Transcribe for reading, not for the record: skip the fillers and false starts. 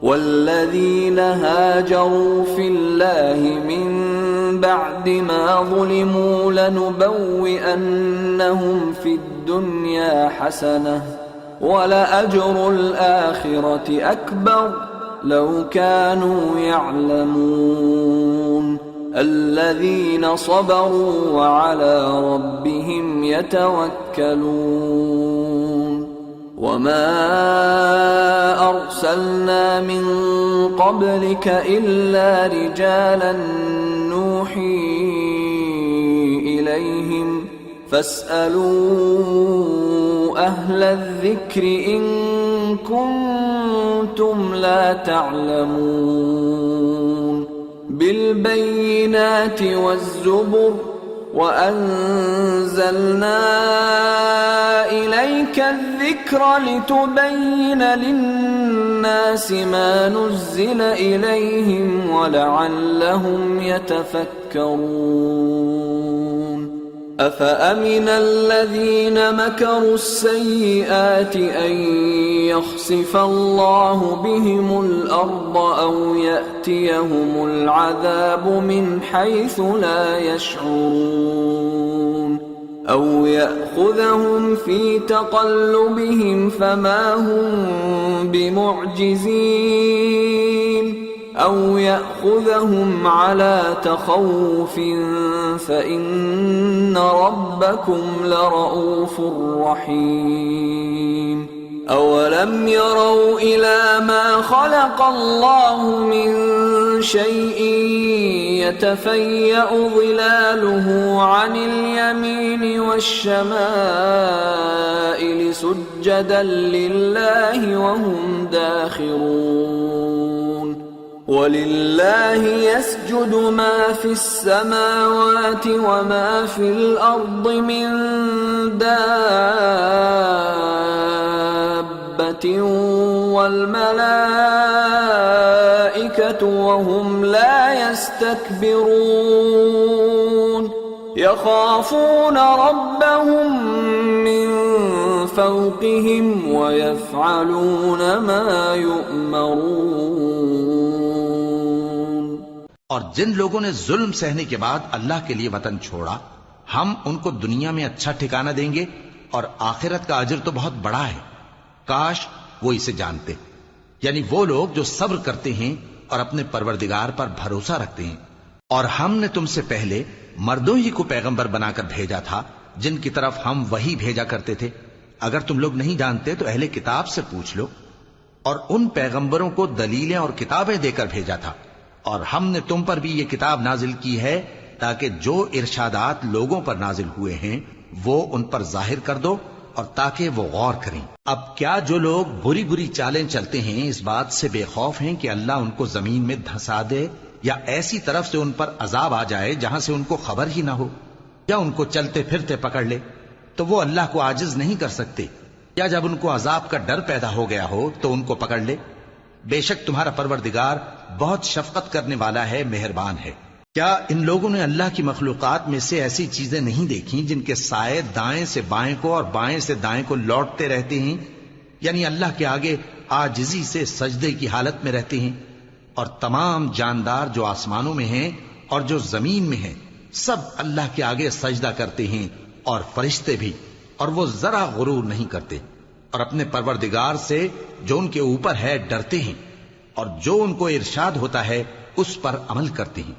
والذين هاجروا في الله من بعد ما ظلموا لنبوئنهم في الدنيا حسنة ولأجر الآخرة أكبر لو كانوا يعلمون الذين صبروا وعلى ربهم يتوكلون وما أرسلنا من قبلك إلا رجالا نوحي إليهم فاسألوا أهل الذكر إن كنتم لا تعلمون بالبينات والزبر وأنزلنا إليك الذكر لتبين للناس ما نزل إليهم ولعلهم يتفكرون أفأمن الذين مكروا السيئات أن يخسف الله بهم الأرض أو يأتيهم العذاب من حيث لا يشعرون أو يأخذهم في تقلبهم فما هم بمعجزين أو يأخذهم على تخوف فإن ربكم لرؤوف رحيم أولم يروا إلى ما خلق الله من شيء يتفيأ ظلاله عن اليمين والشمائل سجدا لله وهم داخرون وَلِلَّهِ يَسْجُدُ مَا فِي السَّمَاوَاتِ وَمَا فِي الْأَرْضِ مِن دَابَّةٍ وَالْمَلَائِكَةُ وَهُمْ لَا يَسْتَكْبِرُونَ يَخَافُونَ رَبَّهُم مِّن فَوْقِهِمْ وَيَفْعَلُونَ مَا يُؤْمَرُونَ۔ اور جن لوگوں نے ظلم سہنے کے بعد اللہ کے لیے وطن چھوڑا ہم ان کو دنیا میں اچھا ٹھکانہ دیں گے اور آخرت کا اجر تو بہت بڑا ہے، کاش وہ اسے جانتے۔ یعنی وہ لوگ جو صبر کرتے ہیں اور اپنے پروردگار پر بھروسہ رکھتے ہیں۔ اور ہم نے تم سے پہلے مردوں ہی کو پیغمبر بنا کر بھیجا تھا جن کی طرف ہم وحی بھیجا کرتے تھے۔ اگر تم لوگ نہیں جانتے تو اہل کتاب سے پوچھ لو۔ اور ان پیغمبروں کو دلیلیں اور کتابیں دے کر بھیجا تھا، اور ہم نے تم پر بھی یہ کتاب نازل کی ہے تاکہ جو ارشادات لوگوں پر نازل ہوئے ہیں وہ ان پر ظاہر کر دو اور تاکہ وہ غور کریں۔ اب کیا جو لوگ بری بری چالیں چلتے ہیں اس بات سے بے خوف ہیں کہ اللہ ان کو زمین میں دھسا دے یا ایسی طرف سے ان پر عذاب آ جائے جہاں سے ان کو خبر ہی نہ ہو، یا ان کو چلتے پھرتے پکڑ لے تو وہ اللہ کو عاجز نہیں کر سکتے، یا جب ان کو عذاب کا ڈر پیدا ہو گیا ہو تو ان کو پکڑ لے؟ بے شک تمہارا پروردگار بہت شفقت کرنے والا ہے، مہربان ہے۔ کیا ان لوگوں نے اللہ کی مخلوقات میں سے ایسی چیزیں نہیں دیکھی جن کے سائے دائیں سے بائیں کو اور بائیں سے دائیں کو لوٹتے رہتے ہیں؟ یعنی اللہ کے آگے عاجزی سے سجدے کی حالت میں رہتے ہیں۔ اور تمام جاندار جو آسمانوں میں ہیں اور جو زمین میں ہیں سب اللہ کے آگے سجدہ کرتے ہیں، اور فرشتے بھی، اور وہ ذرا غرور نہیں کرتے، اور اپنے پروردگار سے جو ان کے اوپر ہے ڈرتے ہیں، اور جو ان کو ارشاد ہوتا ہے اس پر عمل کرتے ہیں۔